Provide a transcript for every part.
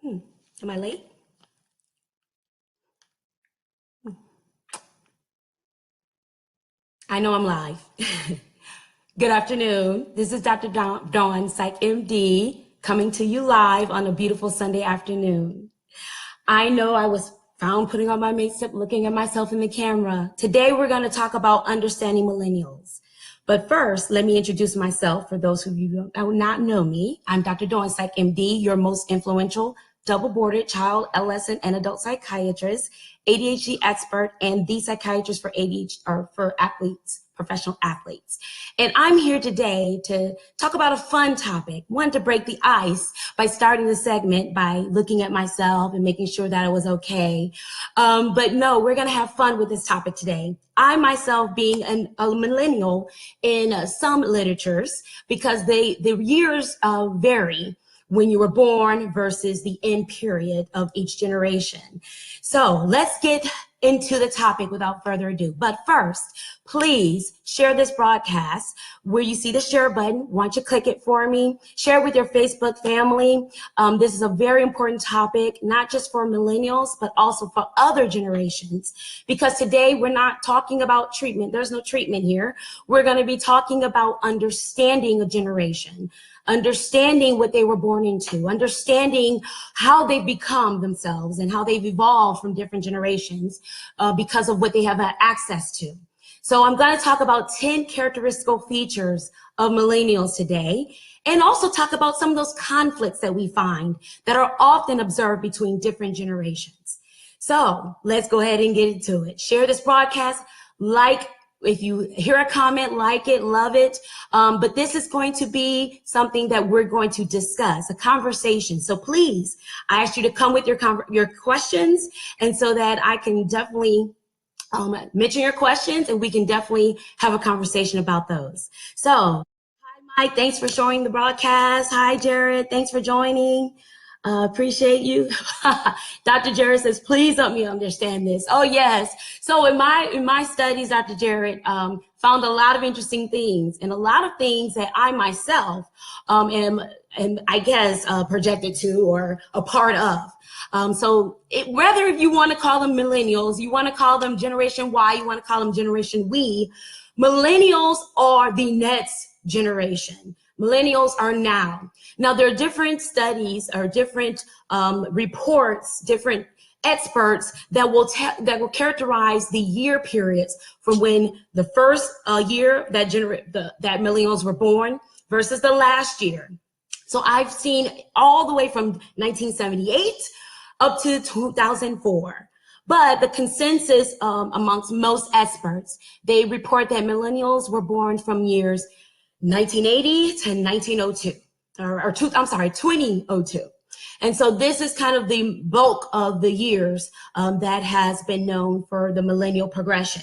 Am I late? I know I'm live. Good afternoon. This is Dr. Dawn, Psych MD, coming to you live on a beautiful Sunday afternoon. I know I was found putting on my makeup, looking at myself in the camera. Today, we're going to talk about understanding millennials. But first, let me introduce myself for those of you who do not know me. I'm Dr. Dawn, Psych MD, your most influential double-boarded child, adolescent, and adult psychiatrist, ADHD expert, and the psychiatrist for ADHD or for athletes, professional athletes. And I'm here today to talk about a fun topic, one to break the ice by starting the segment by looking at myself and making sure that I was okay. But no, we're going to have fun with this topic today. I myself being a millennial in some literatures because the years vary when you were born versus the end period of each generation. So let's get into the topic without further ado. But first, please share this broadcast where you see the share button. Why don't you click it for me? Share it with your Facebook family. This is a very important topic, not just for millennials, but also for other generations. Because today we're not talking about treatment. There's no treatment here. We're going to be talking about understanding a generation, understanding what they were born into, understanding how they've become themselves and how they've evolved from different generations because of what they have had access to. So I'm going to talk about 10 characteristical features of millennials today, and also talk about some of those conflicts that we find that are often observed between different generations. So let's go ahead and get into it. Share this broadcast, if you hear a comment, like it, love it. But this is going to be something that we're going to discuss, a conversation. So please, I ask you to come with your questions, and so that I can definitely mention your questions, and we can definitely have a conversation about those. So, hi, Mike. Thanks for showing the broadcast. Hi, Jared. Thanks for joining. Appreciate you. Dr. Jared says, please help me understand this. Oh, yes. So in my studies, Dr. Jared found a lot of interesting things, and a lot of things that I myself am I guess projected to or a part of. So whether if you want to call them millennials, you want to call them Generation Y, you want to call them Generation We, millennials are the next generation. Millennials are now. Now, there are different studies or different reports, different experts that will characterize the year periods from when the first year that millennials were born versus the last year. So I've seen all the way from 1978 up to 2004. But the consensus amongst most experts, they report that millennials were born from years 1980 to 1902, or 2002. And so this is kind of the bulk of the years that has been known for the millennial progression.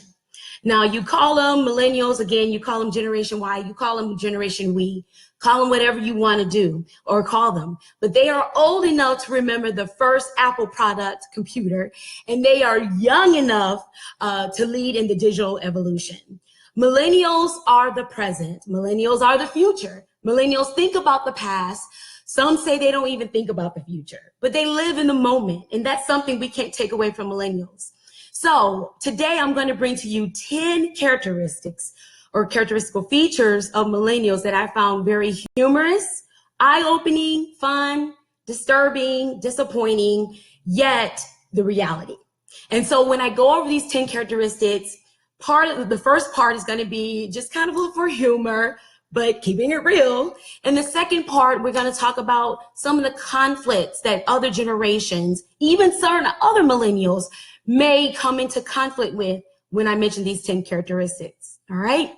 Now, you call them millennials, again, you call them Generation Y, you call them Generation We, call them whatever you want to do or call them. But they are old enough to remember the first Apple product computer, and they are young enough to lead in the digital evolution. Millennials are the present. Millennials are the future. Millennials think about the past. Some say they don't even think about the future, but they live in the moment. And that's something we can't take away from millennials. So today I'm going to bring to you 10 characteristics or characteristical features of millennials that I found very humorous, eye-opening, fun, disturbing, disappointing, yet the reality. And so when I go over these 10 characteristics, the first part is going to be just kind of for humor, but keeping it real. And the second part, we're going to talk about some of the conflicts that other generations, even certain other millennials, may come into conflict with when I mention these 10 characteristics. All right.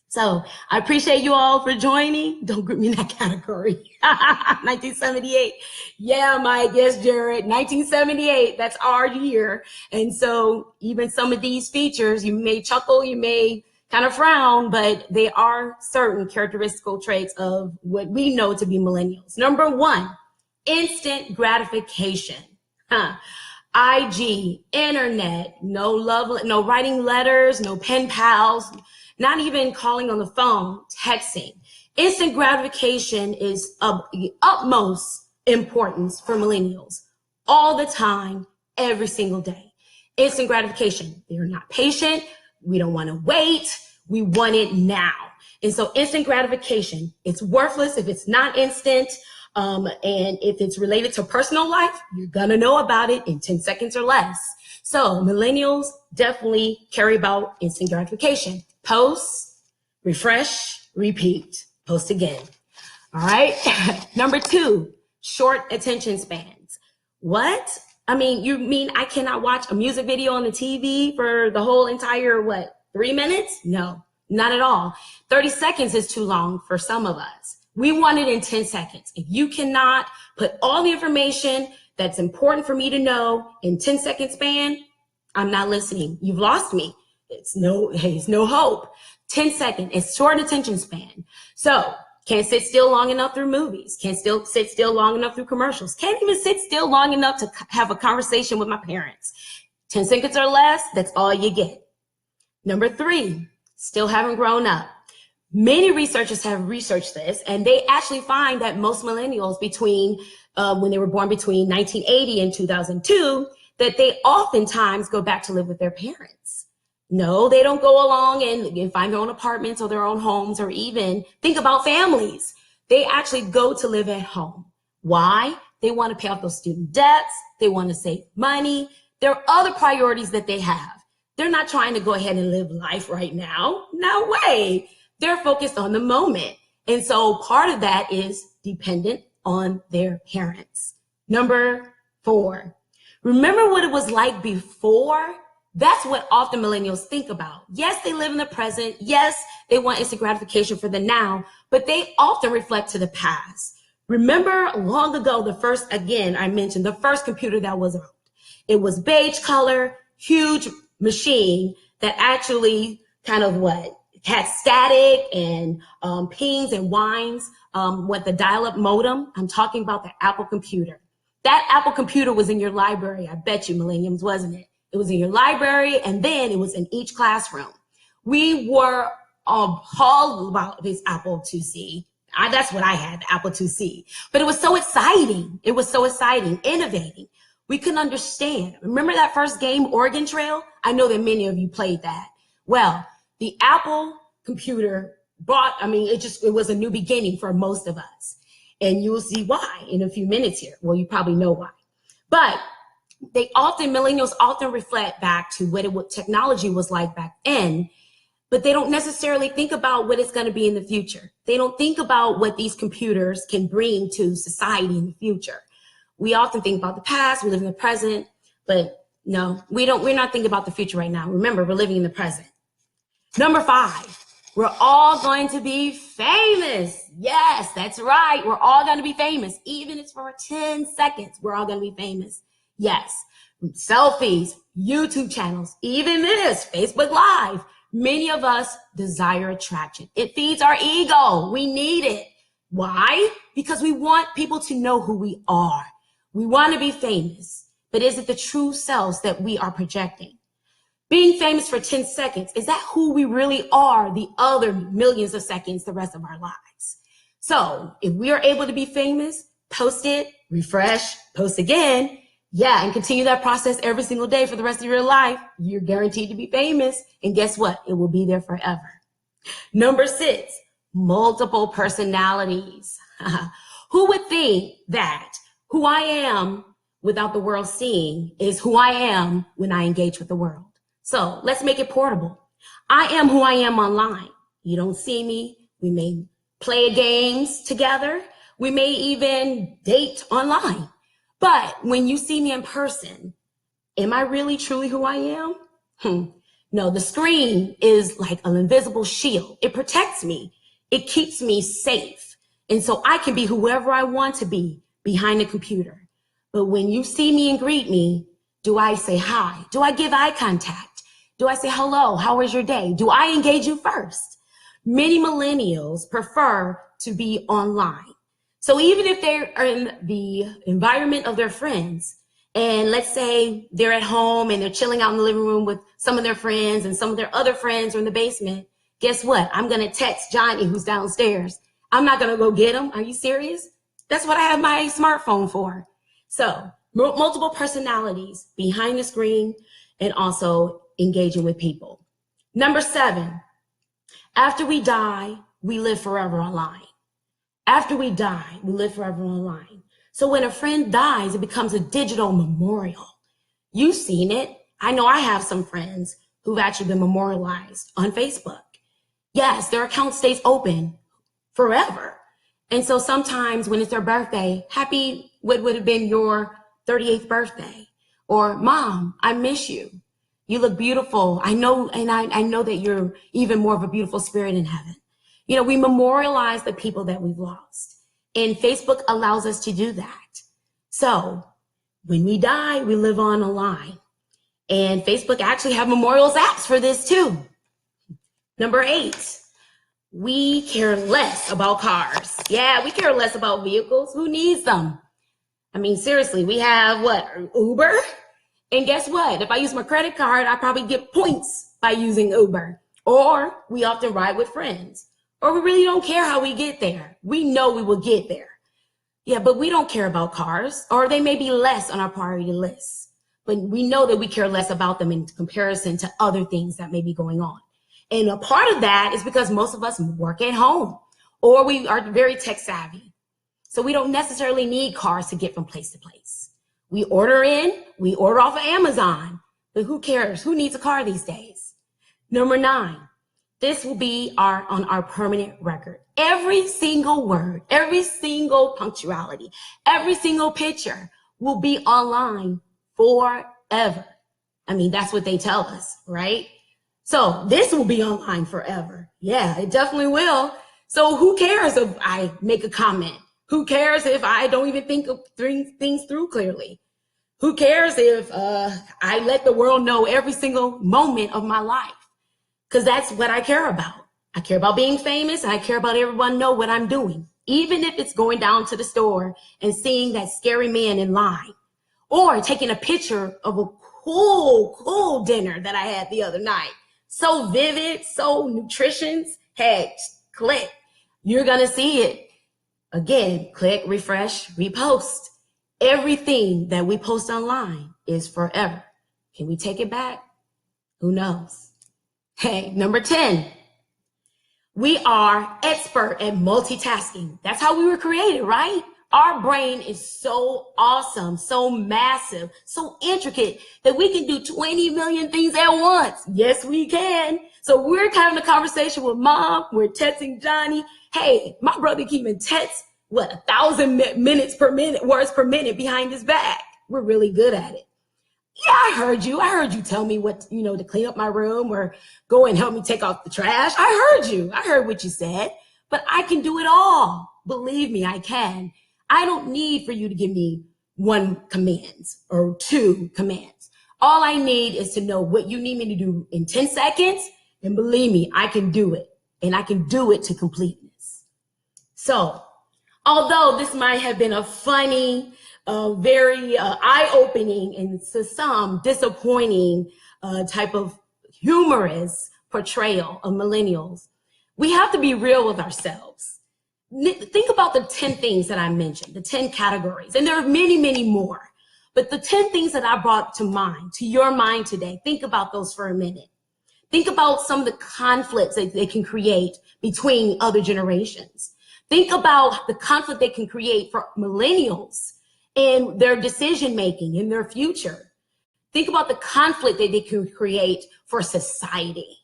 So I appreciate you all for joining. Don't group me in that category. 1978. Yeah, Mike. Yes, Jared. 1978. That's our year. And so even some of these features, you may chuckle, you may kind of frown, but they are certain characteristical traits of what we know to be millennials. Number one, instant gratification. IG, internet, no writing letters, no pen pals, not even calling on the phone, texting. Instant gratification is of the utmost importance for millennials. all the time, every single day. Instant gratification. They're not patient. We don't want to wait. We want it now. And so instant gratification, it's worthless if it's not instant. And if it's related to personal life, you're going to know about it in 10 seconds or less. So millennials definitely carry about instant gratification. Post, refresh, repeat, post again. All right. Number 2, short attention spans. What? I mean, you mean I cannot watch a music video on the TV for the whole entire, 3 minutes? No, not at all. 30 seconds is too long for some of us. We want it in 10 seconds. If you cannot put all the information that's important for me to know in 10 second span, I'm not listening. You've lost me. It's no hope. 10 seconds, it's short attention span. So can't sit still long enough through movies. Can't still sit still long enough through commercials. Can't even sit still long enough to have a conversation with my parents. 10 seconds or less, that's all you get. Number 3, still haven't grown up. Many researchers have researched this, and they actually find that most millennials when they were born between 1980 and 2002, that they oftentimes go back to live with their parents. No, they don't go along and find their own apartments or their own homes or even think about families. They actually go to live at home. Why? They want to pay off those student debts. They want to save money. There are other priorities that they have. They're not trying to go ahead and live life right now. No way. They're focused on the moment. And so part of that is dependent on their parents. Number 4, remember what it was like before? That's what often millennials think about. Yes, they live in the present. Yes, they want instant gratification for the now, but they often reflect to the past. Remember long ago, I mentioned the first computer that was around. It was beige color, huge machine that actually had static and pings and whines with the dial-up modem. I'm talking about the Apple computer. That Apple computer was in your library. I bet you, millennials, wasn't it? It was in your library, and then it was in each classroom. We were appalled about this Apple IIc. That's what I had, the Apple IIc. But it was so exciting. It was so exciting, innovating. We couldn't understand. Remember that first game, Oregon Trail? I know that many of you played that. Well, the Apple computer it was a new beginning for most of us. And you'll see why in a few minutes here. Well, you probably know why. But millennials often reflect back to what technology was like back then, but they don't necessarily think about what it's going to be in the future. They don't think about what these computers can bring to society in the future. We often think about the past, we live in the present, but no, we're not thinking about the future right now. Remember, we're living in the present. Number 5, we're all going to be famous. Yes, that's right. We're all going to be famous. Even if it's for 10 seconds, we're all going to be famous. Yes, selfies, YouTube channels, even this, Facebook Live. Many of us desire attraction. It feeds our ego. We need it. Why? Because we want people to know who we are. We want to be famous, but is it the true selves that we are projecting? Being famous for 10 seconds, is that who we really are the other millions of seconds the rest of our lives? So if we are able to be famous, post it, refresh, post again, and continue that process every single day for the rest of your life, you're guaranteed to be famous. And guess what? It will be there forever. Number 6, multiple personalities. Who would think that who I am without the world seeing is who I am when I engage with the world? So let's make it portable. I am who I am online. You don't see me. We may play games together. We may even date online. But when you see me in person, am I really truly who I am? No, the screen is like an invisible shield. It protects me. It keeps me safe. And so I can be whoever I want to be behind the computer. But when you see me and greet me, do I say hi? Do I give eye contact? Do I say hello? How was your day? Do I engage you first? Many millennials prefer to be online. So even if they are in the environment of their friends, and let's say they're at home and they're chilling out in the living room with some of their friends and some of their other friends are in the basement, guess what? I'm going to text Johnny, who's downstairs. I'm not going to go get him. Are you serious? That's what I have my smartphone for. So multiple personalities behind the screen and also engaging with people. Number 7, after we die, we live forever online. After we die, we live forever online. So when a friend dies, it becomes a digital memorial. You've seen it. I know I have some friends who've actually been memorialized on Facebook. Yes, their account stays open forever. And so sometimes when it's their birthday, happy, what would have been your 38th birthday? Or, Mom, I miss you. You look beautiful. I know, and I know that you're even more of a beautiful spirit in heaven. You know, we memorialize the people that we've lost. And Facebook allows us to do that. So when we die, we live on online. And Facebook actually have memorials apps for this too. Number 8, we care less about cars. Yeah, we care less about vehicles. Who needs them? I mean, seriously, we have what? Uber? And guess what? If I use my credit card, I probably get points by using Uber. Or we often ride with friends. Or we really don't care how we get there. We know we will get there. Yeah, but we don't care about cars, or they may be less on our priority list. But we know that we care less about them in comparison to other things that may be going on. And a part of that is because most of us work at home, or we are very tech savvy. So we don't necessarily need cars to get from place to place. We order off of Amazon, but who cares? Who needs a car these days? Number 9, this will be on our permanent record. Every single word, every single punctuality, every single picture will be online forever. I mean, that's what they tell us, right? So this will be online forever. Yeah, it definitely will. So who cares if I make a comment? Who cares if I don't even think of things through clearly? Who cares if I let the world know every single moment of my life? Because that's what I care about. I care about being famous, and I care about everyone know what I'm doing. Even if it's going down to the store and seeing that scary man in line, or taking a picture of a cool dinner that I had the other night. So vivid, so nutritious. Hey, click. You're going to see it. Again, click, refresh, repost. Everything that we post online is forever. Can we take it back? Who knows? Hey, number 10. We are expert at multitasking. That's how we were created, right? Our brain is so awesome, so massive, so intricate that we can do 20 million things at once. Yes, we can. So we're having a conversation with Mom. We're texting Johnny. Hey, my brother can even text, 1,000 words per minute behind his back. We're really good at it. Yeah, I heard you. I heard you tell me what, to clean up my room or go and help me take out the trash. I heard you. I heard what you said, but I can do it all. Believe me, I can. I don't need for you to give me 1 command or 2 commands. All I need is to know what you need me to do in 10 seconds. And believe me, I can do it, and I can do it to completeness. So although this might have been a funny, very eye-opening and to some disappointing type of humorous portrayal of millennials, we have to be real with ourselves. Think about the 10 things that I mentioned, the 10 categories, and there are many, many more. But the 10 things that I brought to your mind today, think about those for a minute. Think about some of the conflicts that they can create between other generations. Think about the conflict they can create for millennials and their decision-making in their future. Think about the conflict that they can create for society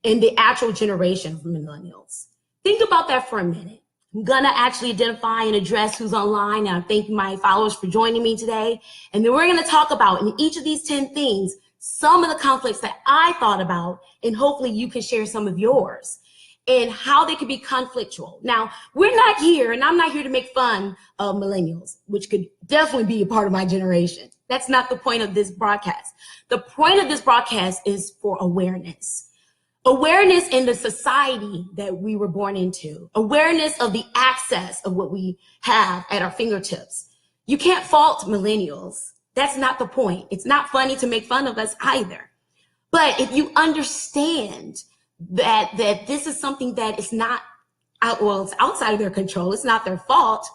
and the actual generation of millennials. Think about that for a minute. I'm gonna actually identify and address who's online, and I thank my followers for joining me today. And then we're gonna talk about, in each of these 10 things, some of the conflicts that I thought about, and hopefully you can share some of yours, and how they could be conflictual. Now, we're not here, and I'm not here to make fun of millennials, which could definitely be a part of my generation. That's not the point of this broadcast. The point of this broadcast is for awareness. Awareness in the society that we were born into. Awareness of the access of what we have at our fingertips. You can't fault millennials. That's not the point. It's not funny to make fun of us either. But if you understand that this is something that is not it's outside of their control, it's not their fault,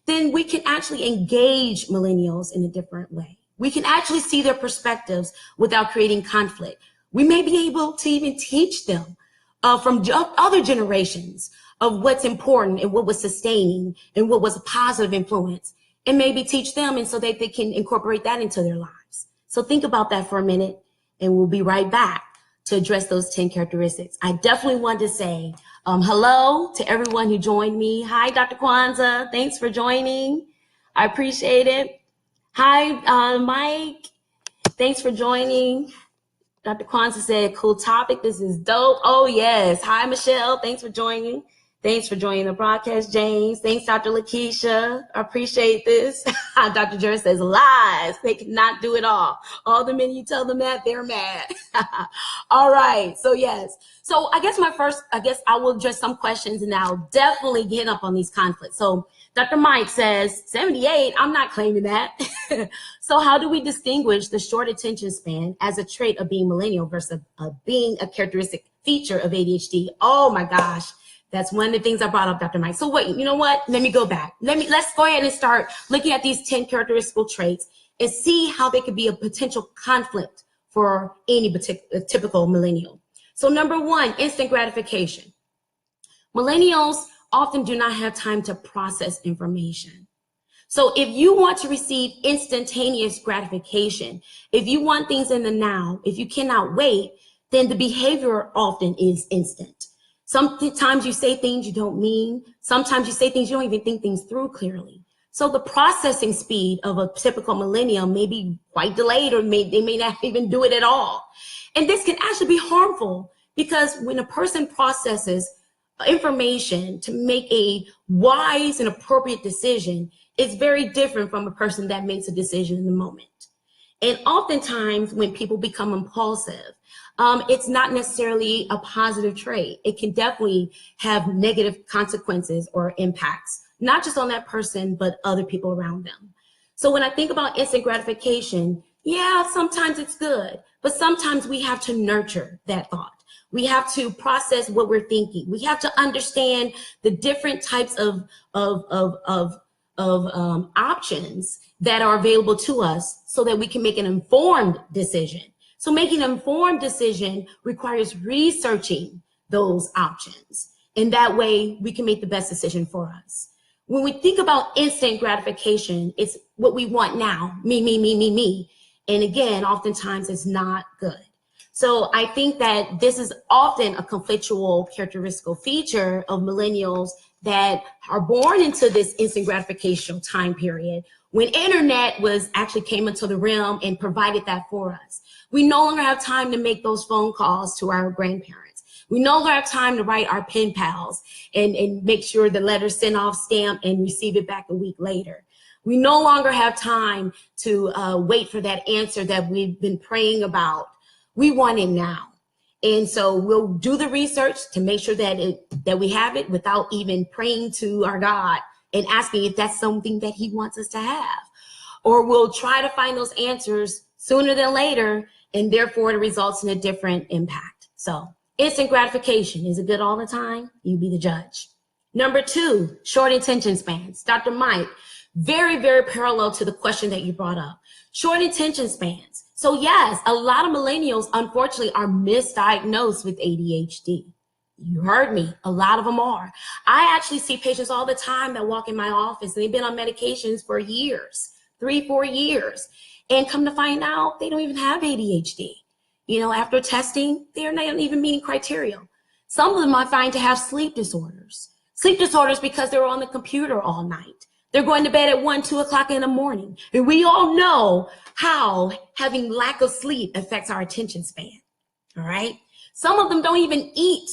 then we can actually engage millennials in a different way. We can actually see their perspectives without creating conflict. We may be able to even teach them from other generations of what's important and what was sustaining and what was a positive influence, and maybe teach them and so that they can incorporate that into their lives. So think about that for a minute, and we'll be right back to address those 10 characteristics. I definitely want to say hello to everyone who joined me. Hi, Dr. Kwanzaa. Thanks for joining. I appreciate it. Hi, Mike. Thanks for joining. Dr. Kwanzaa said, cool topic. This is dope. Oh, yes. Hi, Michelle. Thanks for joining. Thanks for joining the broadcast, James. Thanks, Dr. Lakeisha. I appreciate this. Dr. Jerry says, lies. They cannot do it all. All the men you tell them that, they're mad. All right. So, yes. So I guess I will address some questions, and I'll definitely get up on these conflicts. So Dr. Mike says, 78, I'm not claiming that. So how do we distinguish the short attention span as a trait of being millennial versus being a characteristic feature of ADHD? Oh my gosh. That's one of the things I brought up, Dr. Mike. So wait, you know what? Let me go back. Let's go ahead and start looking at these 10 characteristical traits and see how they could be a potential conflict for any typical millennial. So number one, instant gratification. Millennials often do not have time to process information. So if you want to receive instantaneous gratification, if you want things in the now, if you cannot wait, then the behavior often is instant. Sometimes you say things you don't mean. Sometimes you say things you don't even think things through clearly. So the processing speed of a typical millennial may be quite delayed, or they may not even do it at all. And this can actually be harmful, because when a person processes information to make a wise and appropriate decision, it's very different from a person that makes a decision in the moment. And oftentimes when people become impulsive, it's not necessarily a positive trait. It can definitely have negative consequences or impacts, not just on that person, but other people around them. So when I think about instant gratification, yeah, sometimes it's good, but sometimes we have to nurture that thought. We have to process what we're thinking. We have to understand the different types of options that are available to us so that we can make an informed decision. So making an informed decision requires researching those options. And that way we can make the best decision for us. When we think about instant gratification, it's what we want now, me, me, me, me, me. And again, oftentimes it's not good. So I think that this is often a conflictual characteristical feature of millennials that are born into this instant gratification time period when internet came into the realm and provided that for us. We no longer have time to make those phone calls to our grandparents. We no longer have time to write our pen pals and make sure the letter's sent off, stamped, and receive it back a week later. We no longer have time to wait for that answer that we've been praying about. We want it now. And so we'll do the research to make sure that we have it without even praying to our God and asking if that's something that he wants us to have. Or we'll try to find those answers sooner than later, and therefore it results in a different impact. So instant gratification, is it good all the time? You be the judge. Number two, short attention spans. Dr. Mike, very, very parallel to the question that you brought up. Short attention spans. So yes, a lot of millennials, unfortunately, are misdiagnosed with ADHD. You heard me. A lot of them are. I actually see patients all the time that walk in my office and they've been on medications for years, 3-4 years. And come to find out, they don't even have ADHD. You know, after testing, they're not even meeting criteria. Some of them I find to have sleep disorders. Sleep disorders because they're on the computer all night. They're going to bed at 1, 2 o'clock in the morning. And we all know how having lack of sleep affects our attention span, all right? Some of them don't even eat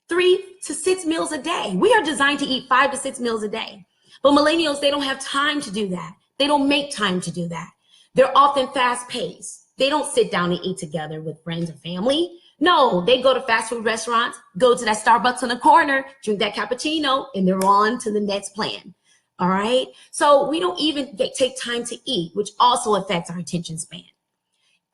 3 to 6 meals a day. We are designed to eat 5 to 6 meals a day. But millennials, they don't have time to do that. They don't make time to do that. They're often fast paced. They don't sit down and eat together with friends or family. No, they go to fast food restaurants, go to that Starbucks on the corner, drink that cappuccino, and they're on to the next plan. All right. So we don't even take time to eat, which also affects our attention span.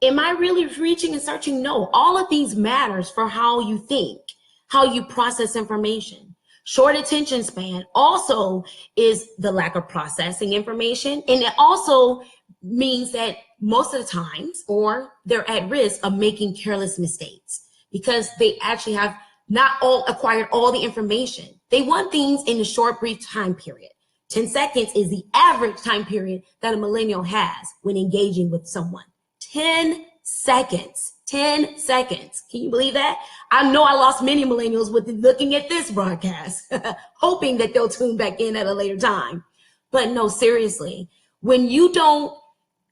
Am I really reaching and searching? No, all of these matters for how you think, how you process information. Short attention span also is the lack of processing information. And it also means that most of the times, or they're at risk of making careless mistakes because they actually have not all acquired all the information. They want things in a short, brief time period. 10 seconds is the average time period that a millennial has when engaging with someone. 10 seconds. 10 seconds. Can you believe that? I know I lost many millennials with looking at this broadcast, hoping that they'll tune back in at a later time. But no, seriously, when you don't,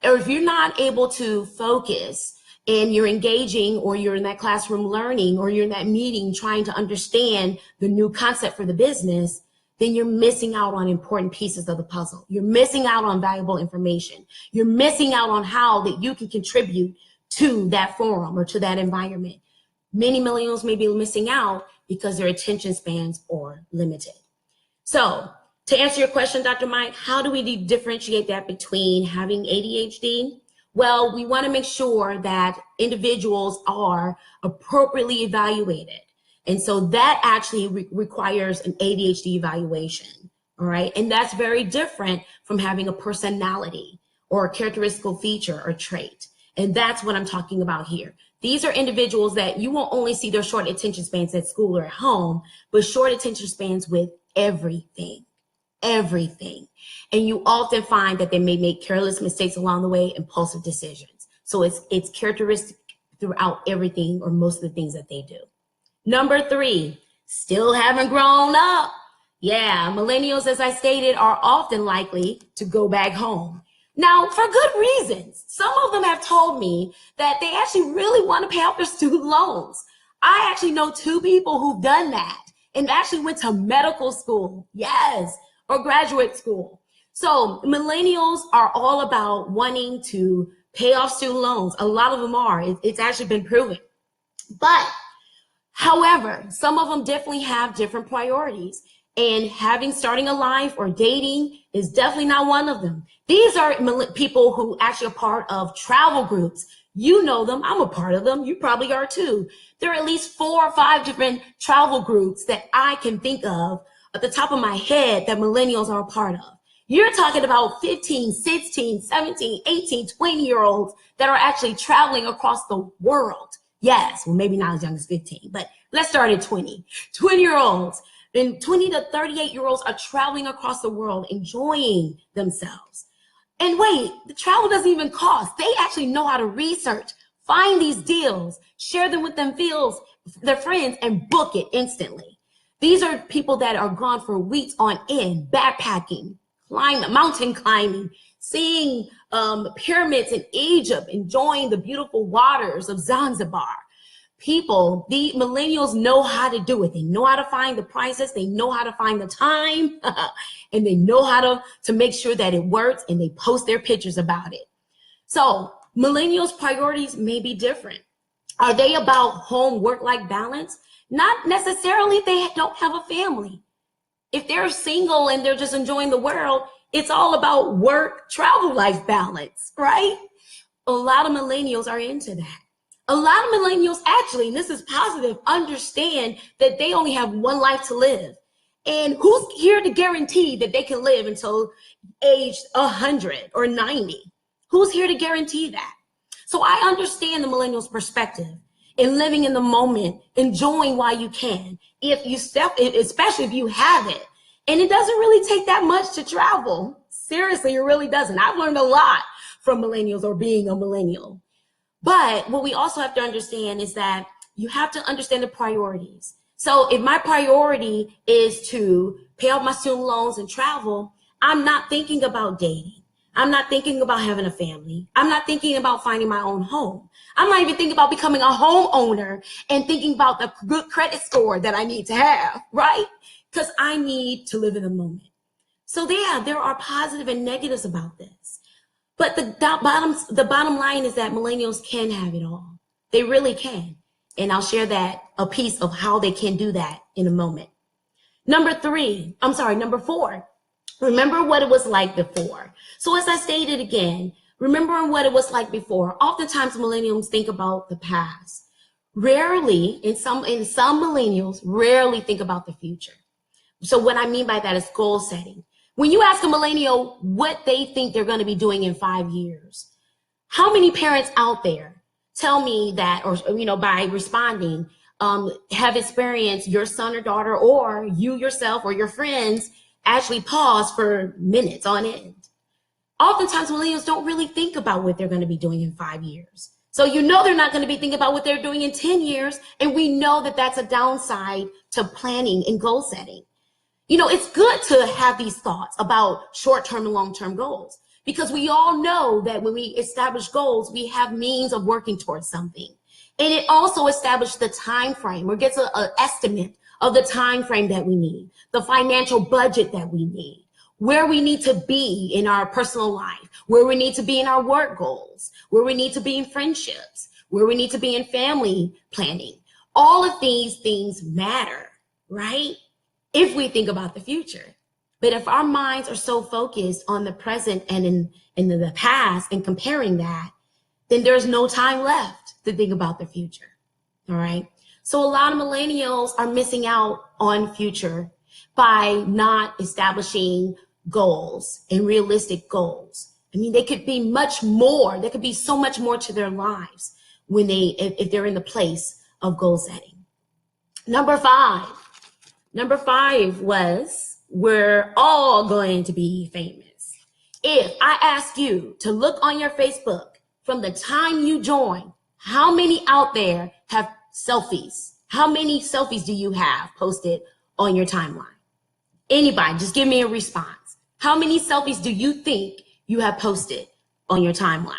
or if you're not able to focus and you're engaging, or you're in that classroom learning, or you're in that meeting trying to understand the new concept for the business, then you're missing out on important pieces of the puzzle. You're missing out on valuable information. You're missing out on how that you can contribute to that forum or to that environment. Many millennials may be missing out because their attention spans are limited. So to answer your question, Dr. Mike, how do we differentiate that between having ADHD? Well, we want to make sure that individuals are appropriately evaluated. And so that actually requires an ADHD evaluation, all right? And that's very different from having a personality or a characteristical feature or trait. And that's what I'm talking about here. These are individuals that you won't only see their short attention spans at school or at home, but short attention spans with everything. And you often find that they may make careless mistakes along the way, impulsive decisions. So it's characteristic throughout everything or most of the things that they do. Number 3, still haven't grown up. Yeah, millennials, as I stated, are often likely to go back home. Now, for good reasons. Some of them have told me that they actually really want to pay off their student loans. I actually know 2 people who've done that and actually went to medical school, yes, or graduate school. So millennials are all about wanting to pay off student loans. A lot of them are. It's actually been proven. But however, some of them definitely have different priorities, and starting a life or dating is definitely not one of them. These are people who actually are part of travel groups. You know them. I'm a part of them. You probably are too. There are at least 4 or 5 different travel groups that I can think of at the top of my head that millennials are a part of. You're talking about 15, 16, 17, 18, 20-year-olds that are actually traveling across the world. Yes, well, maybe not as young as 15, but let's start at 20. 20-year-olds and 20 to 38-year-olds are traveling across the world, enjoying themselves. And wait, the travel doesn't even cost. They actually know how to research, find these deals, share them with their friends, and book it instantly. These are people that are gone for weeks on end, backpacking, mountain climbing, seeing pyramids in Egypt, enjoying the beautiful waters of Zanzibar. The millennials know how to do it. They know how to find the prices. They know how to find the time, and they know how to make sure that it works, and they post their pictures about it. So millennials' priorities may be different. Are they about home work-life balance? Not necessarily if they don't have a family. If they're single and they're just enjoying the world, it's all about work, travel life balance, right? A lot of millennials are into that. A lot of millennials actually, and this is positive, understand that they only have one life to live. And who's here to guarantee that they can live until age 100 or 90? Who's here to guarantee that? So I understand the millennials' perspective in living in the moment, enjoying while you can, especially if you have it. And it doesn't really take that much to travel. Seriously, it really doesn't. I've learned a lot from millennials or being a millennial. But what we also have to understand is that you have to understand the priorities. So if my priority is to pay off my student loans and travel, I'm not thinking about dating. I'm not thinking about having a family. I'm not thinking about finding my own home. I'm not even thinking about becoming a homeowner and thinking about the good credit score that I need to have, right? Because I need to live in the moment. So yeah, there are positive and negatives about this. But the bottom line is that millennials can have it all. They really can. And I'll share a piece of how they can do that in a moment. Number 4. Remember what it was like before. So as I stated again, remembering what it was like before. Oftentimes millennials think about the past. Rarely, in some millennials, rarely think about the future. So what I mean by that is goal setting. When you ask a millennial what they think they're going to be doing in 5 years, how many parents out there tell me that, or by responding, have experienced your son or daughter or you yourself or your friends actually pause for minutes on end? Oftentimes millennials don't really think about what they're going to be doing in 5 years. So they're not going to be thinking about what they're doing in 10 years. And we know that that's a downside to planning and goal setting. It's good to have these thoughts about short-term and long-term goals, because we all know that when we establish goals, we have means of working towards something. And it also establishes the time frame, or gets an estimate of the time frame that we need, the financial budget that we need, where we need to be in our personal life, where we need to be in our work goals, where we need to be in friendships, where we need to be in family planning. All of these things matter, right? If we think about the future. But if our minds are so focused on the present and in the past and comparing that, then there's no time left to think about the future. All right. So a lot of millennials are missing out on future by not establishing goals and realistic goals. I mean, they could be much more. There could be so much more to their lives if they're in the place of goal setting. Number five was, we're all going to be famous. If I ask you to look on your Facebook from the time you join, how many out there have selfies? How many selfies do you have posted on your timeline? Anybody, just give me a response. How many selfies do you think you have posted on your timeline?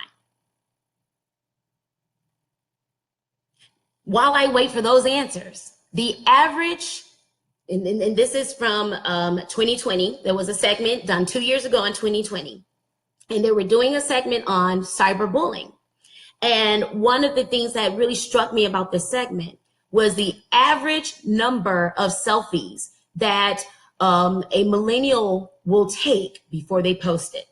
While I wait for those answers, the average, and this is from 2020. There was a segment done 2 years ago in 2020, and they were doing a segment on cyberbullying. And one of the things that really struck me about this segment was the average number of selfies that a millennial will take before they post it.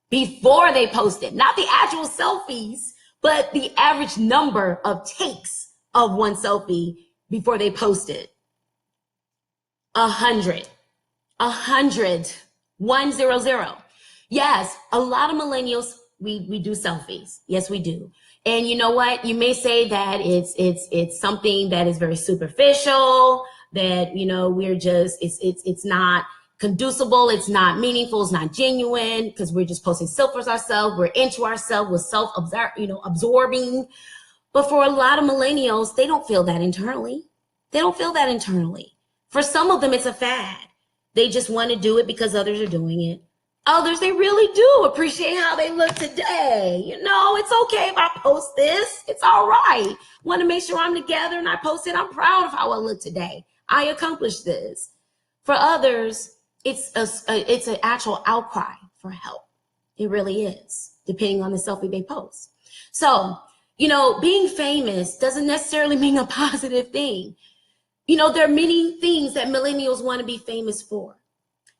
Before they post it, not the actual selfies, but the average number of takes of one selfie before they post it. 100. 100. Yes, a lot of millennials, we do selfies. Yes, we do. And you know what? You may say that it's something that is very superficial, that, we're just, it's not conducible, it's not meaningful, it's not genuine, because we're just posting selfies ourselves, we're into ourselves, we're absorbing. But for a lot of millennials, they don't feel that internally. They don't feel that internally. For some of them, it's a fad. They just want to do it because others are doing it. Others, they really do appreciate how they look today. It's okay if I post this. It's all right. Want to make sure I'm together and I post it. I'm proud of how I look today. I accomplished this. For others, it's an actual outcry for help. It really is, depending on the selfie they post. So, being famous doesn't necessarily mean a positive thing. There are many things that millennials want to be famous for.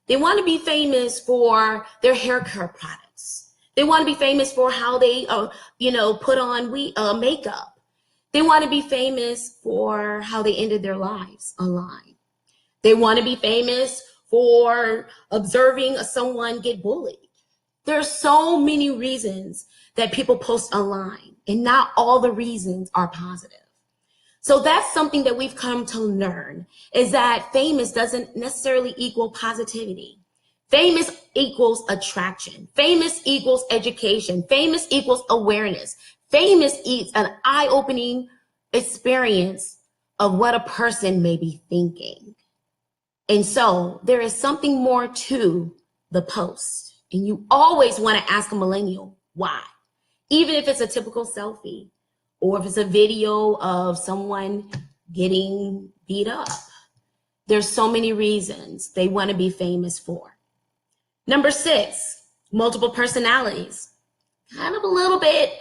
They want to be famous for their hair care products. They want to be famous for how they, put on makeup. They want to be famous for how they ended their lives online. They want to be famous for observing someone get bullied. There are so many reasons that people post online, and not all the reasons are positive. So that's something that we've come to learn, is that famous doesn't necessarily equal positivity. Famous equals attraction. Famous equals education. Famous equals awareness. Famous is an eye-opening experience of what a person may be thinking. And so there is something more to the post. And you always want to ask a millennial why, even if it's a typical selfie, or if it's a video of someone getting beat up. There's so many reasons they want to be famous for. Number 6, multiple personalities. Kind of a little bit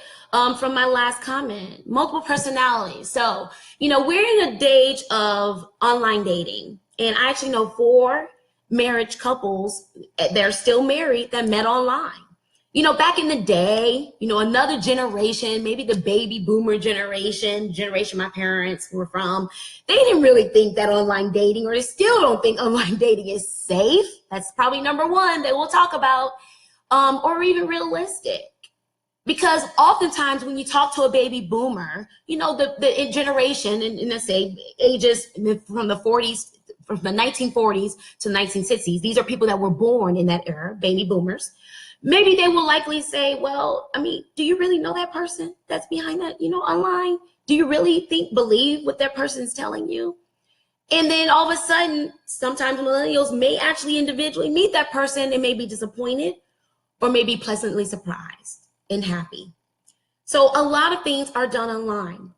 from my last comment, multiple personalities. So, we're in a age of online dating. And I actually know 4 marriage couples that are still married that met online. Back in the day, another generation, maybe the baby boomer generation my parents were from, they didn't really think that online dating, or they still don't think online dating is safe. That's probably number one that we'll talk about, or even realistic. Because oftentimes when you talk to a baby boomer, the generation, and let's say ages from the 40s, from the 1940s to 1960s, these are people that were born in that era, baby boomers. Maybe they will likely say, well, do you really know that person that's behind that, online? Do you really believe what that person's telling you? And then all of a sudden, sometimes millennials may actually individually meet that person and may be disappointed or may be pleasantly surprised and happy. So a lot of things are done online.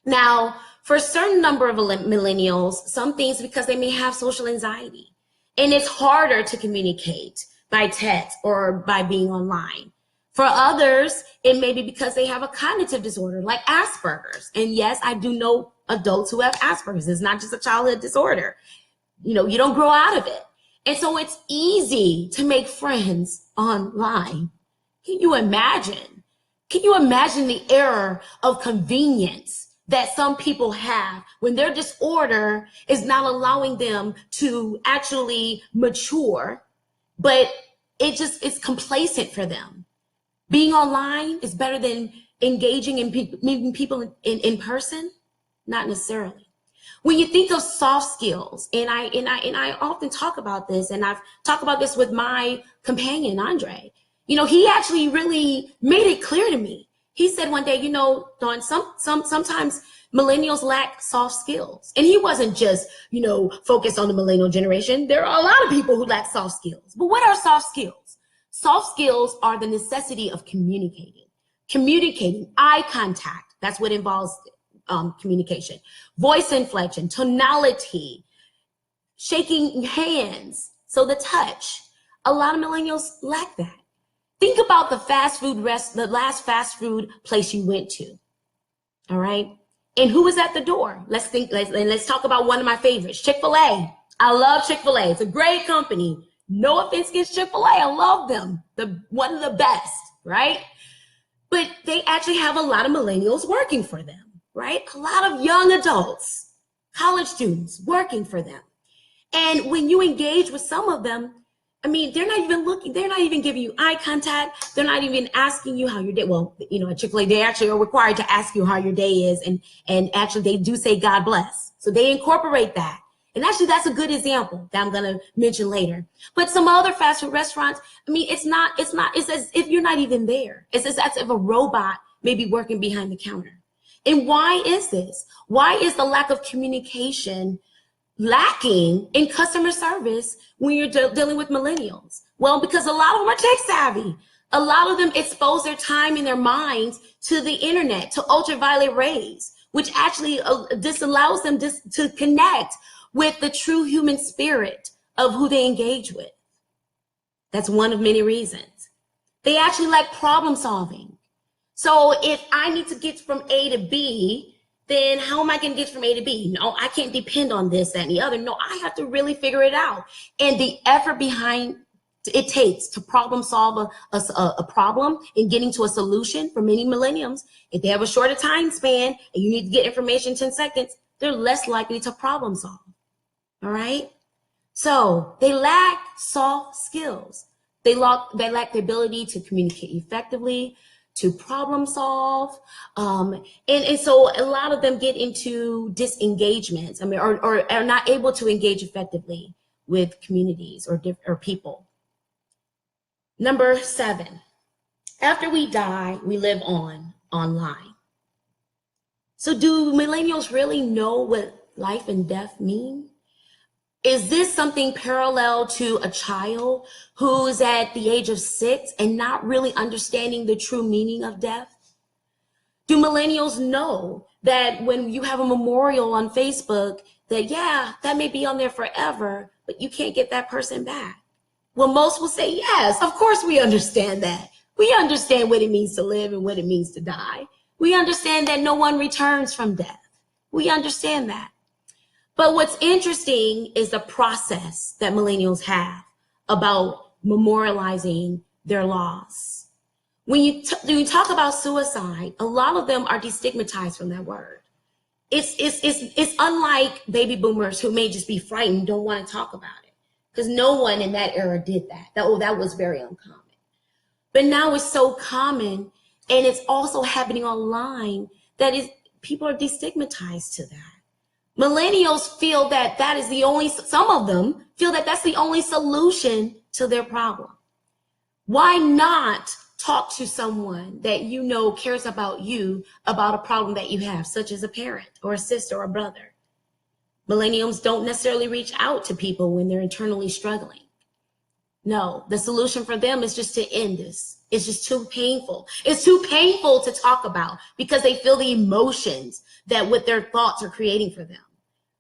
Now, for a certain number of millennials, some things because they may have social anxiety, and it's harder to communicate by text or by being online. For others, it may be because they have a cognitive disorder like Asperger's. And yes, I do know adults who have Asperger's. It's not just a childhood disorder. You don't grow out of it. And so it's easy to make friends online. Can you imagine? Can you imagine the error of convenience that some people have when their disorder is not allowing them to actually mature, but it's complacent for them? Being online is better than engaging in meeting people in person? Not necessarily. When you think of soft skills, and I often talk about this, and I've talked about this with my companion, Andre. He actually really made it clear to me. He said one day, Dawn, sometimes millennials lack soft skills. And he wasn't just, focused on the millennial generation. There are a lot of people who lack soft skills. But what are soft skills? Soft skills are the necessity of communicating, eye contact. That's what involves communication, voice inflection, tonality, shaking hands. So the touch, a lot of millennials lack that. Think about the last fast food place you went to. All right. And who was at the door? Let's talk about one of my favorites, Chick-fil-A. I love Chick-fil-A. It's a great company. No offense against Chick-fil-A. I love them. One of the best, right? But they actually have a lot of millennials working for them, right? A lot of young adults, college students working for them. And when you engage with some of them, they're not even looking, they're not even giving you eye contact. They're not even asking you how your day, well, at Chick-fil-A, they actually are required to ask you how your day is. And actually they do say God bless. So they incorporate that. And actually that's a good example that I'm going to mention later. But some other fast food restaurants, it's as if you're not even there. It's as if a robot may be working behind the counter. And why is this? Why is the lack of communication lacking in customer service when you're dealing with millennials? Well, because a lot of them are tech savvy. A lot of them expose their time and their minds to the internet, to ultraviolet rays, which actually disallows them to connect with the true human spirit of who they engage with. That's one of many reasons. They actually lack problem solving. So if I need to get from A to B, then how am I going to get from A to B? No, I can't depend on this, that, and the other. No, I have to really figure it out. And the effort behind it takes to problem solve a problem and getting to a solution for many millennials, if they have a shorter time span and you need to get information in 10 seconds, they're less likely to problem solve. All right? So they lack soft skills. They lack the ability to communicate effectively, to problem solve. And so a lot of them get into disengagements, or are not able to engage effectively with communities or people. Number 7, after we die, we live online. So do millennials really know what life and death mean? Is this something parallel to a child who's at the age of 6 and not really understanding the true meaning of death? Do millennials know that when you have a memorial on Facebook that, yeah, that may be on there forever, but you can't get that person back? Well, most will say, yes, of course we understand that. We understand what it means to live and what it means to die. We understand that no one returns from death. We understand that. But what's interesting is the process that millennials have about memorializing their loss. When you talk about suicide, a lot of them are destigmatized from that word. It's unlike baby boomers who may just be frightened, don't want to talk about it, because no one in that era did that. That was very uncommon. But now it's so common, and it's also happening online that people are destigmatized to that. Millennials feel that some of them feel that that's the only solution to their problem. Why not talk to someone that you know cares about you about a problem that you have, such as a parent or a sister or a brother? Millennials don't necessarily reach out to people when they're internally struggling. No, the solution for them is just to end this. It's just too painful. It's too painful to talk about because they feel the emotions that what their thoughts are creating for them.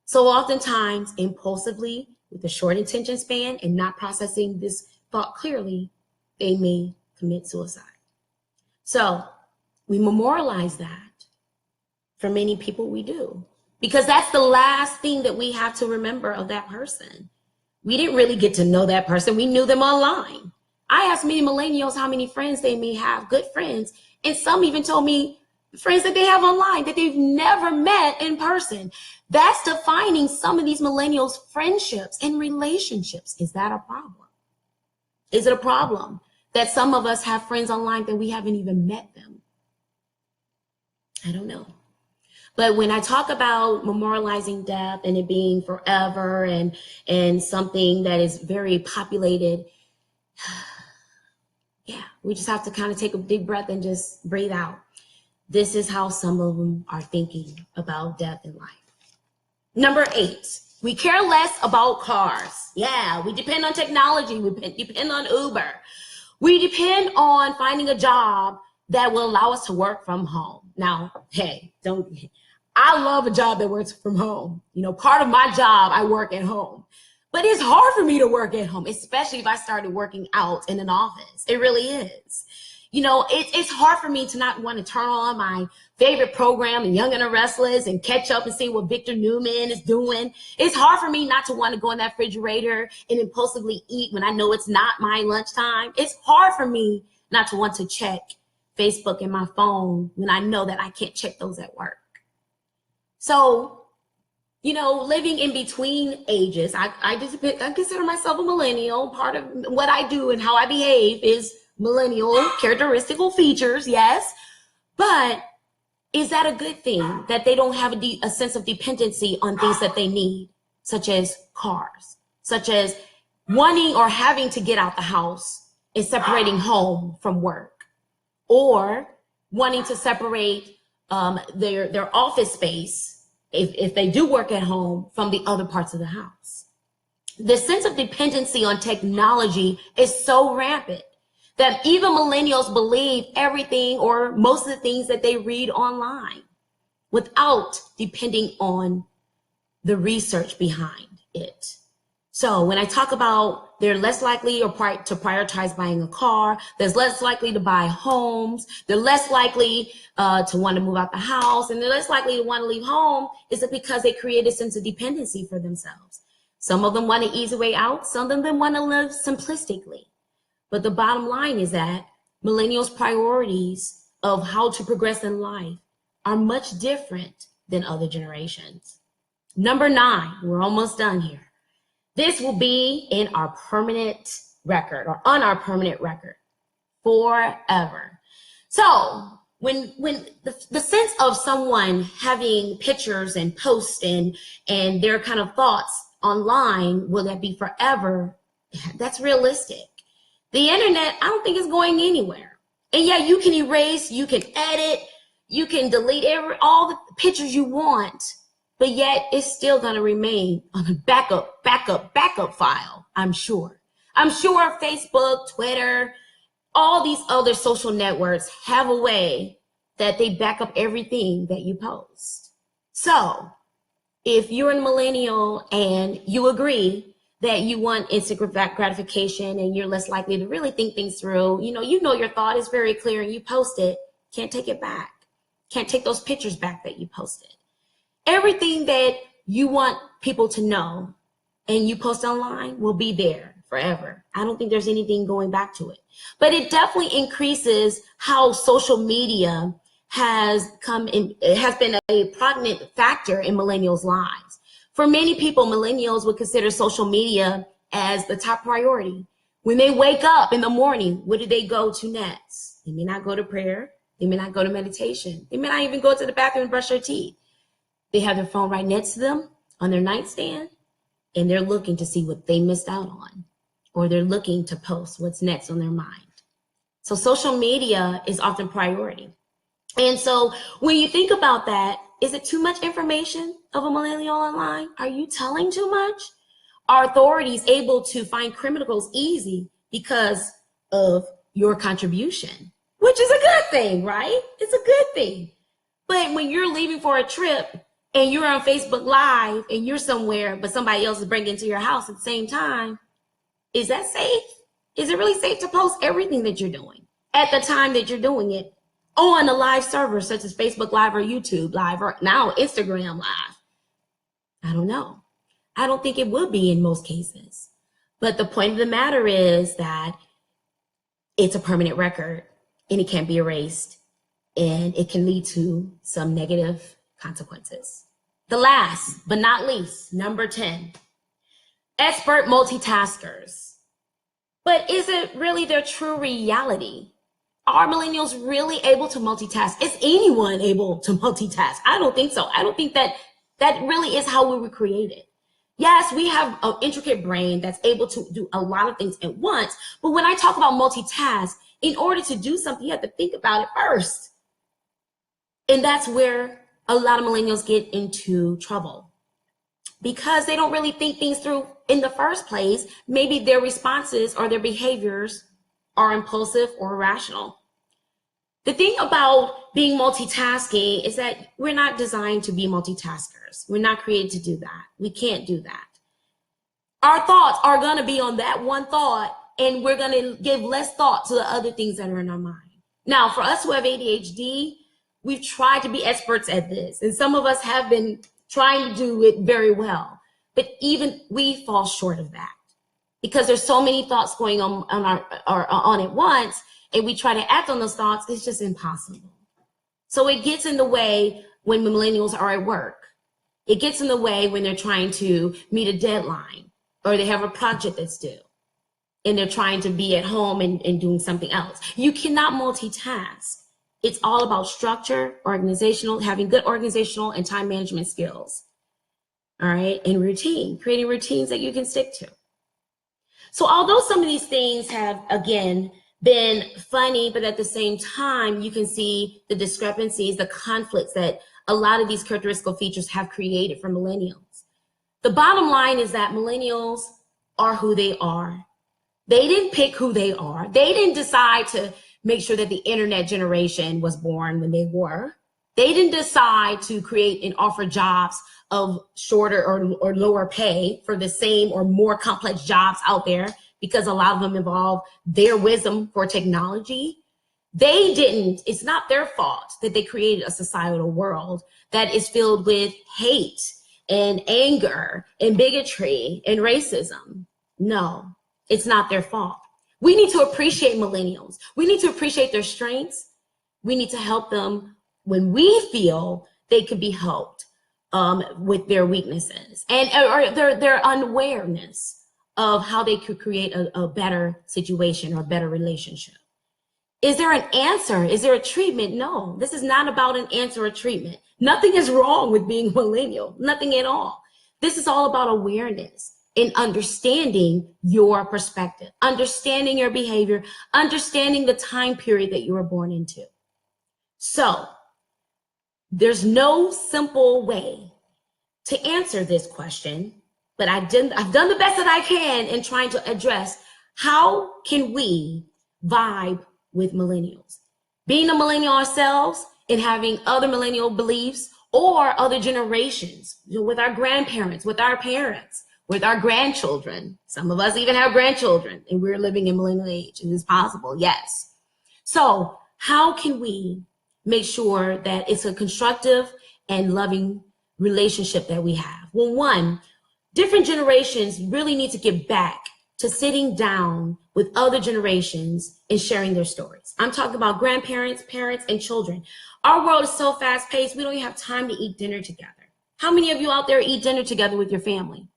So oftentimes, impulsively, with a short attention span and not processing this thought clearly, they may commit suicide. So we memorialize that. For many people, we do. Because that's the last thing that we have to remember of that person. We didn't really get to know that person. We knew them online. I asked many millennials how many friends they may have, good friends. And some even told me friends that they have online that they've never met in person. That's defining some of these millennials' friendships and relationships. Is that a problem? Is it a problem that some of us have friends online that we haven't even met them? I don't know. But when I talk about memorializing death and it being forever and something that is very populated, yeah, we just have to kind of take a deep breath and just breathe out. This is how some of them are thinking about death in life. Number 8, we care less about cars. Yeah, we depend on technology. We depend on Uber. We depend on finding a job that will allow us to work from home. Now, hey, I love a job that works from home. You know, part of my job, I work at home. But it's hard for me to work at home, especially if I started working out in an office. It really is. You know, it's hard for me to not want to turn on my favorite program, Young and the Restless, and catch up and see what Victor Newman is doing. It's hard for me not to want to go in that refrigerator and impulsively eat when I know it's not my lunchtime. It's hard for me not to want to check Facebook and my phone when I know that I can't check those at work. So, you know, living in between ages, I consider myself a millennial. Part of what I do and how I behave is millennial characteristical features, yes. But is that a good thing that they don't have a sense of dependency on things that they need, such as cars, such as wanting or having to get out the house and separating home from work, or wanting to separate their office space if they do work at home from the other parts of the house? The sense of dependency on technology is so rampant that even millennials believe everything or most of the things that they read online without depending on the research behind it. So when I talk about they're less likely to prioritize buying a car, they're less likely to buy homes, they're less likely to want to move out the house, and they're less likely to want to leave home, is it because they create a sense of dependency for themselves? Some of them want an easy way out, some of them want to live simplistically. But the bottom line is that millennials' priorities of how to progress in life are much different than other generations. Number 9, we're almost done here. This will be in our permanent record or on our permanent record forever. So when the sense of someone having pictures and posts and their kind of thoughts online, will that be forever? That's realistic. The internet, I don't think it's going anywhere. And yeah, you can erase, you can edit, you can delete all the pictures you want, but yet it's still going to remain on a backup file, I'm sure. I'm sure Facebook, Twitter, all these other social networks have a way that they back up everything that you post. So if you're a millennial and you agree that you want instant gratification and you're less likely to really think things through, you know your thought is very clear and you post it, can't take it back. Can't take those pictures back that you posted. Everything that you want people to know and you post online will be there forever. I don't think there's anything going back to it. But it definitely increases how social media has been a prominent factor in millennials' lives. For many people, millennials would consider social media as the top priority. When they wake up in the morning, what do they go to next? They may not go to prayer. They may not go to meditation. They may not even go to the bathroom and brush their teeth. They have their phone right next to them on their nightstand, and they're looking to see what they missed out on, or they're looking to post what's next on their mind. So social media is often priority. And so when you think about that, is it too much information of a millennial online? Are you telling too much? Are authorities able to find criminals easy because of your contribution? Which is a good thing, right? It's a good thing. But when you're leaving for a trip and you're on Facebook Live and you're somewhere, but somebody else is bringing it to your house at the same time, is that safe? Is it really safe to post everything that you're doing at the time that you're doing it on a live server such as Facebook Live or YouTube Live or now Instagram Live? I don't know. I don't think it would be in most cases. But the point of the matter is that it's a permanent record and it can't be erased, and it can lead to some negative consequences. The last but not least, number 10, expert multitaskers. But is it really their true reality? Are millennials really able to multitask? Is anyone able to multitask? I don't think so. I don't think that really is how we were created. Yes, we have an intricate brain that's able to do a lot of things at once. But when I talk about multitask, in order to do something, you have to think about it first. And that's where a lot of millennials get into trouble, because they don't really think things through in the first place. Maybe their responses or their behaviors are impulsive or irrational. The thing about being multitasking is that we're not designed to be multitaskers. We're not created to do that. We can't do that. Our thoughts are going to be on that one thought, and we're going to give less thought to the other things that are in our mind. Now, for us who have ADHD, we've tried to be experts at this, and some of us have been trying to do it very well, but even we fall short of that because there's so many thoughts going on at once, and we try to act on those thoughts. It's just impossible. So it gets in the way when millennials are at work. It gets in the way when they're trying to meet a deadline, or they have a project that's due, and they're trying to be at home and doing something else. You cannot multitask. It's all about structure, having good organizational and time management skills. All right, and routine, creating routines that you can stick to. So although some of these things have, again, been funny, but at the same time, you can see the discrepancies, the conflicts that a lot of these characteristical features have created for millennials. The bottom line is that millennials are who they are. They didn't pick who they are. They didn't decide to make sure that the internet generation was born when they were. They didn't decide to create and offer jobs of shorter or lower pay for the same or more complex jobs out there, because a lot of them involve their wisdom for technology. They didn't, it's not their fault that they created a societal world that is filled with hate and anger and bigotry and racism. No, it's not their fault. We need to appreciate millennials. We need to appreciate their strengths. We need to help them when we feel they could be helped with their weaknesses and or their unawareness of how they could create a better situation or a better relationship. Is there an answer? Is there a treatment? No, this is not about an answer or treatment. Nothing is wrong with being millennial, nothing at all. This is all about awareness and understanding your perspective, understanding your behavior, understanding the time period that you were born into. So there's no simple way to answer this question, but I've done the best that I can in trying to address how can we vibe with millennials. Being a millennial ourselves and having other millennial beliefs or other generations, with our grandparents, with our parents, with our grandchildren. Some of us even have grandchildren and we're living in millennial age. It is possible, yes. So how can we make sure that it's a constructive and loving relationship that we have? Well, one, different generations really need to give back to sitting down with other generations and sharing their stories. I'm talking about grandparents, parents, and children. Our world is so fast paced, we don't even have time to eat dinner together. How many of you out there eat dinner together with your family?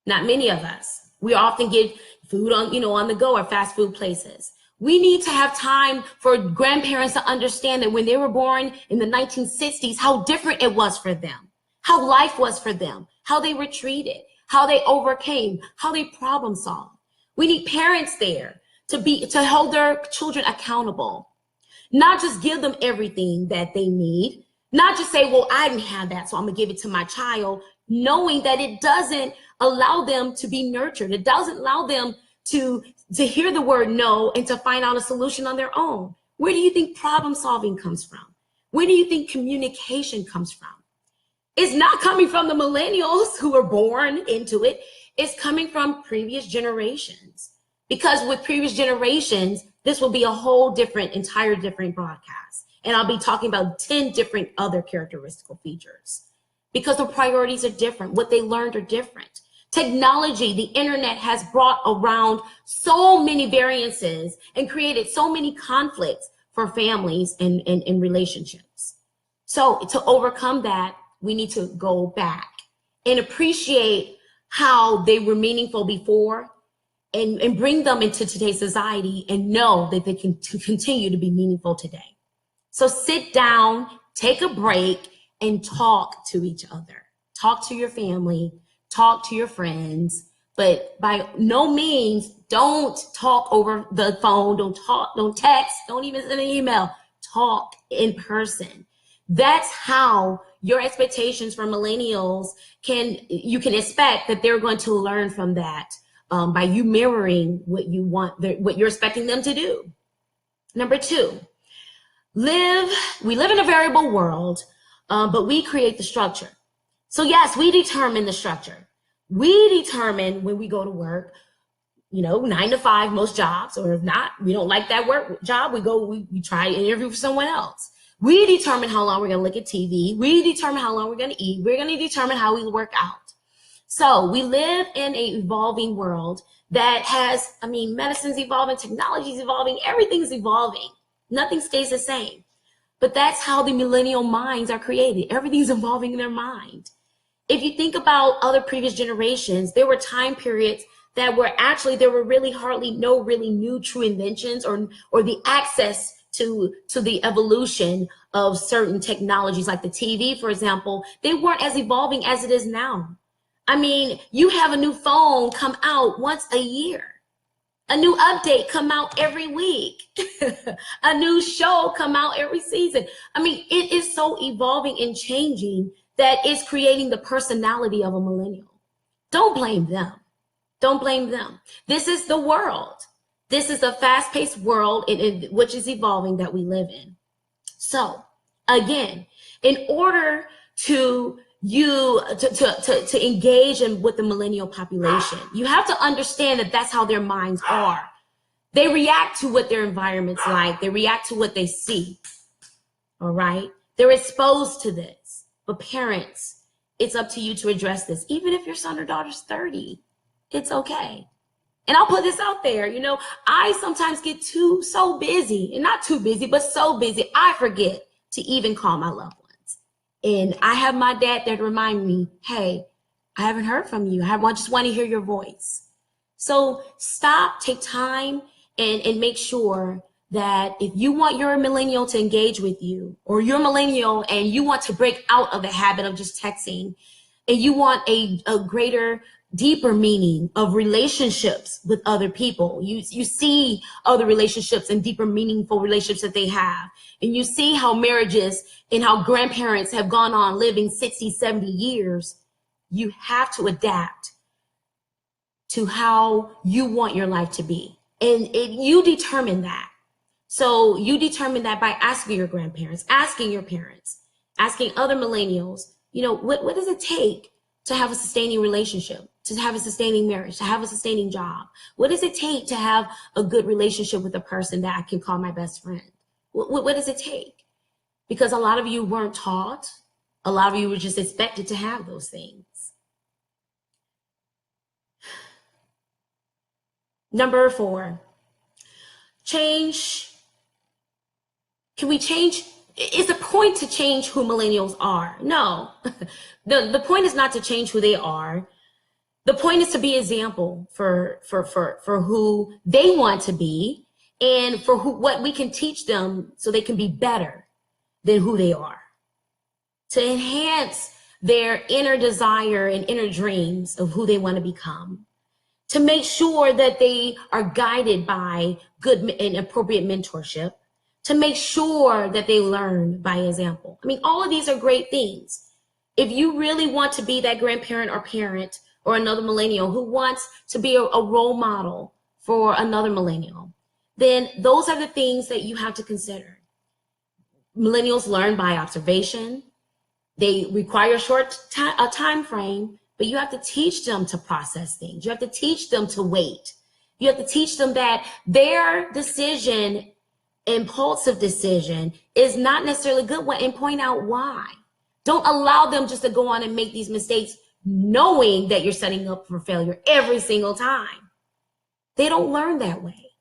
Not many of us. We often get food on the go or fast food places. We need to have time for grandparents to understand that when they were born in the 1960s, how different it was for them, how life was for them, how they were treated, how they overcame, how they problem solved. We need parents there to hold their children accountable, not just give them everything that they need, not just say, well, I didn't have that, so I'm gonna give it to my child, knowing that it doesn't allow them to be nurtured. It doesn't allow them to hear the word no and to find out a solution on their own. Where do you think problem solving comes from? Where do you think communication comes from? It's not coming from the millennials who were born into it. It's coming from previous generations. Because with previous generations, this will be a whole entire different broadcast. And I'll be talking about 10 different other characteristical features. Because the priorities are different. What they learned are different. Technology, the internet has brought around so many variances and created so many conflicts for families and relationships. So to overcome that, we need to go back and appreciate how they were meaningful before and bring them into today's society and know that they can continue to be meaningful today. So sit down, take a break, and talk to each other. Talk to your family, talk to your friends, but by no means, don't talk over the phone, don't text, don't even send an email. Talk in person. That's how your expectations for millennials you can expect that they're going to learn from that by you mirroring what what you're expecting them to do. Number 2, we live in a variable world, but we create the structure. So yes, we determine the structure. We determine when we go to work, 9 to 5, most jobs, or if not, we don't like that work job, we try to interview for someone else. We determine how long we're going to look at TV. We determine how long we're going to eat. We're going to determine how we work out. So we live in an evolving world that has, medicine's evolving, technology's evolving, everything's evolving. Nothing stays the same. But that's how the millennial minds are created. Everything's evolving in their mind. If you think about other previous generations, there were time periods that were there were really hardly no really new true inventions or the access to the evolution of certain technologies like the TV, for example. They weren't as evolving as it is now. You have a new phone come out once a year. A new update come out every week. A new show come out every season. It is so evolving and changing that it's creating the personality of a millennial. Don't blame them. Don't blame them. This is the world. This is a fast-paced world which is evolving that we live in. So again, in order to engage with the millennial population, you have to understand that that's how their minds are. They react to what their environment's like. They react to what they see. All right? They're exposed to this. But parents, it's up to you to address this. Even if your son or daughter's 30, it's okay. And I'll put this out there, I sometimes get so busy, and not too busy, but so busy, I forget to even call my loved ones. And I have my dad there to remind me, hey, I haven't heard from you. I just want to hear your voice. So stop, take time, and make sure that if you want your millennial to engage with you, or you're millennial and you want to break out of the habit of just texting, and you want a greater, deeper meaning of relationships with other people. You see other relationships and deeper, meaningful relationships that they have. And you see how marriages and how grandparents have gone on living 60, 70 years. You have to adapt to how you want your life to be. And you determine that. So you determine that by asking your grandparents, asking your parents, asking other millennials, what does it take to have a sustaining relationship, to have a sustaining marriage, to have a sustaining job? What does it take to have a good relationship with a person that I can call my best friend? What does it take? Because a lot of you weren't taught. A lot of you were just expected to have those things. Number 4, change. Can we change? Is the point to change who millennials are? No. The point is not to change who they are. The point is to be example for who they want to be, and for what we can teach them so they can be better than who they are. To enhance their inner desire and inner dreams of who they want to become. To make sure that they are guided by good and appropriate mentorship. To make sure that they learn by example. I mean, all of these are great things. If you really want to be that grandparent or parent or another millennial who wants to be a role model for another millennial, then those are the things that you have to consider. Millennials learn by observation. They require a short time frame, but you have to teach them to process things. You have to teach them to wait. You have to teach them that their decision, impulsive decision, is not necessarily a good one, and point out why. Don't allow them just to go on and make these mistakes knowing that you're setting up for failure every single time. They don't learn that way.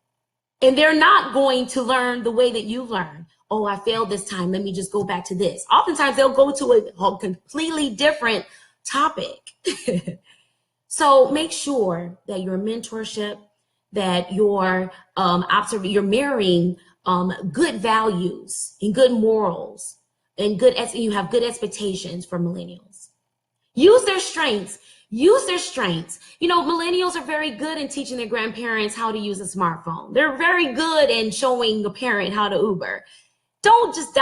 And they're not going to learn the way that you learn. Oh, I failed this time. Let me just go back to this. Oftentimes they'll go to a completely different topic. So make sure that your mentorship, that you're mirroring good values and good morals and you have good expectations for millennials. Use their strengths. Use their strengths. You know, millennials are very good in teaching their grandparents how to use a smartphone. They're very good in showing a parent how to Uber. Don't just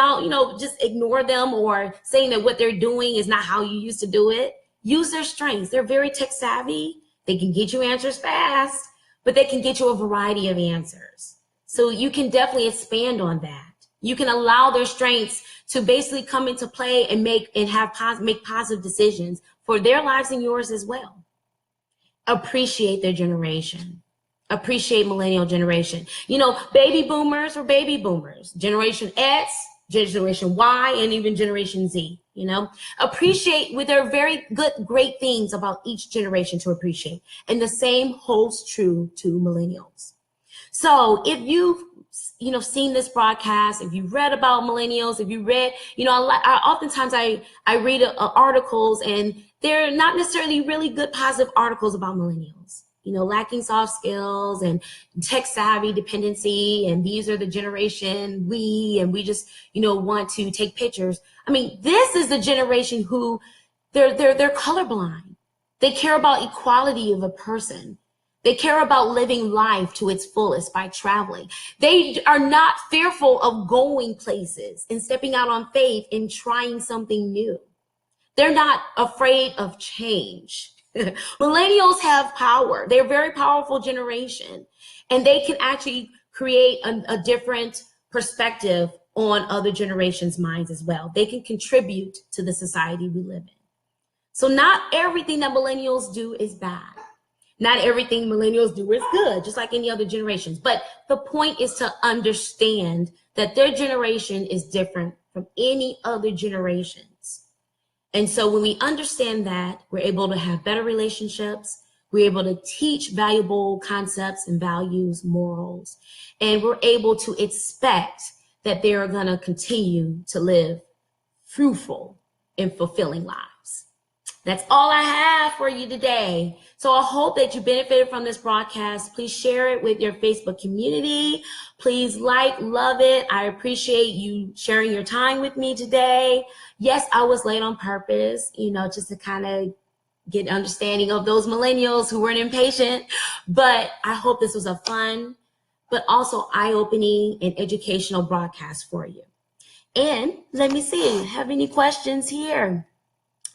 just ignore them or saying that what they're doing is not how you used to do it. Use their strengths. They're very tech savvy. They can get you answers fast, but they can get you a variety of answers. So you can definitely expand on that. You can allow their strengths to basically come into play and make positive decisions for their lives and yours as well. Appreciate their generation. Appreciate millennial generation. You know, baby boomers were baby boomers. Generation X, Generation Y, and even Generation Z. You know, appreciate with their very great things about each generation to appreciate. And the same holds true to millennials. So if you've seen this broadcast, if you read about millennials, if you read, oftentimes I read articles, and they're not necessarily really good positive articles about millennials. Lacking soft skills and tech savvy dependency, and these are the generation and we just want to take pictures. I mean, this is the generation who they're colorblind. They care about equality of a person. They care about living life to its fullest by traveling. They are not fearful of going places and stepping out on faith and trying something new. They're not afraid of change. Millennials have power. They're a very powerful generation, and they can actually create a different perspective on other generations' minds as well. They can contribute to the society we live in. So not everything that millennials do is bad. Not everything millennials do is good, just like any other generations. But the point is to understand that their generation is different from any other generations. And so when we understand that, we're able to have better relationships. We're able to teach valuable concepts and values, morals, and we're able to expect that they are going to continue to live fruitful and fulfilling lives. That's all I have for you today. So I hope that you benefited from this broadcast. Please share it with your Facebook community. Please love it. I appreciate you sharing your time with me today. Yes, I was late on purpose, just to kind of get understanding of those millennials who weren't impatient. But I hope this was a fun, but also eye-opening and educational broadcast for you. And let me see, have any questions here?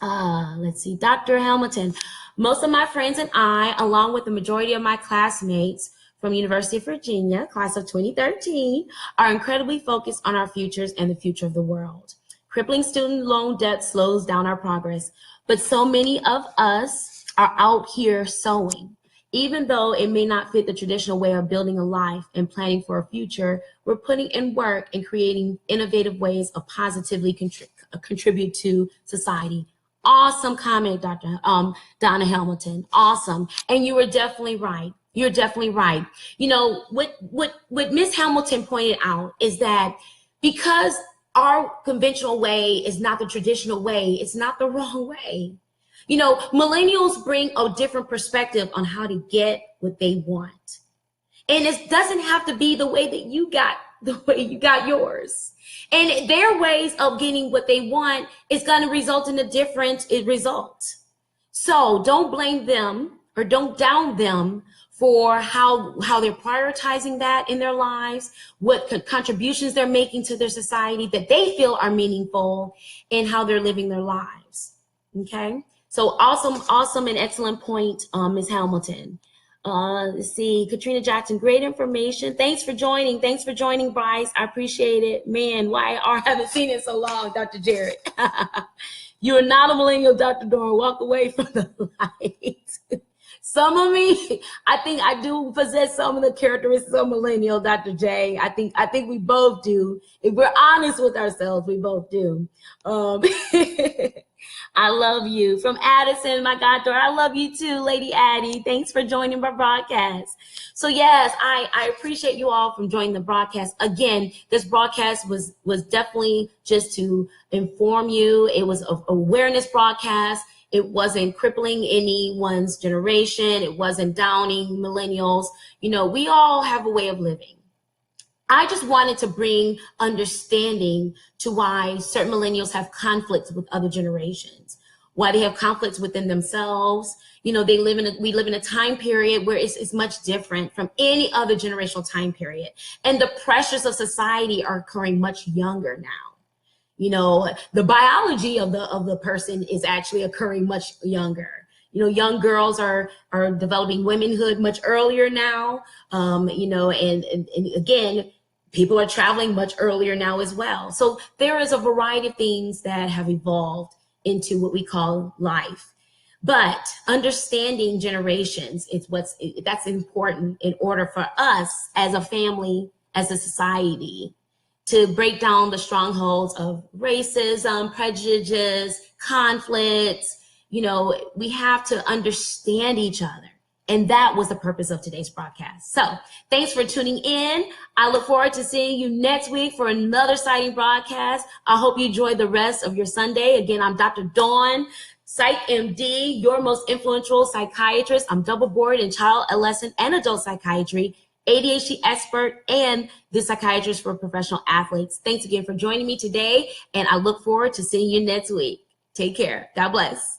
Let's see, Dr. Hamilton. Most of my friends and I, along with the majority of my classmates from University of Virginia, class of 2013, are incredibly focused on our futures and the future of the world. Crippling student loan debt slows down our progress, but so many of us are out here sowing. Even though it may not fit the traditional way of building a life and planning for a future, we're putting in work and creating innovative ways of positively contribute to society. Awesome comment, Dr. Donna Hamilton. Awesome. And you were definitely right. You're definitely right. You know, what Miss Hamilton pointed out is that because our conventional way is not the traditional way, it's not the wrong way. You know, millennials bring a different perspective on how to get what they want. And it doesn't have to be the way that you got the way you got yours. And their ways of getting what they want is going to result in a different result. So don't blame them or don't down them for how they're prioritizing that in their lives, what contributions they're making to their society that they feel are meaningful, and how they're living their lives. Okay, so awesome and excellent point, Ms. Hamilton. Let's see, Katrina Jackson, great information. Thanks for joining. Thanks for joining, Bryce. I appreciate it. Man, why I haven't seen it so long, Dr. Jared. You are not a millennial, Dr. Dorn. Walk away from the light. Some of me, I think I do possess some of the characteristics of millennial, Dr. J. I think we both do. If we're honest with ourselves, we both do. I love you. From Addison, my goddaughter, I love you too, Lady Addie. Thanks for joining my broadcast. So yes, I appreciate you all from joining the broadcast. Again, this broadcast was definitely just to inform you. It was an awareness broadcast. It wasn't crippling anyone's generation. It wasn't downing millennials. You know, we all have a way of living. I just wanted to bring understanding to why certain millennials have conflicts with other generations, why they have conflicts within themselves. You know, we live in a time period where it's much different from any other generational time period. And the pressures of society are occurring much younger now. You know, the biology of the person is actually occurring much younger. You know, young girls are developing womanhood much earlier now. You know, and again, people are traveling much earlier now as well. So there is a variety of things that have evolved into what we call life. But understanding generations is that's important in order for us as a family, as a society, to break down the strongholds of racism, prejudices, conflicts. You know, we have to understand each other. And that was the purpose of today's broadcast. So thanks for tuning in. I look forward to seeing you next week for another exciting broadcast. I hope you enjoy the rest of your Sunday. Again, I'm Dr. Dawn, PsychMD, your most influential psychiatrist. I'm double board in child, adolescent, and adult psychiatry, ADHD expert, and the psychiatrist for professional athletes. Thanks again for joining me today, and I look forward to seeing you next week. Take care. God bless.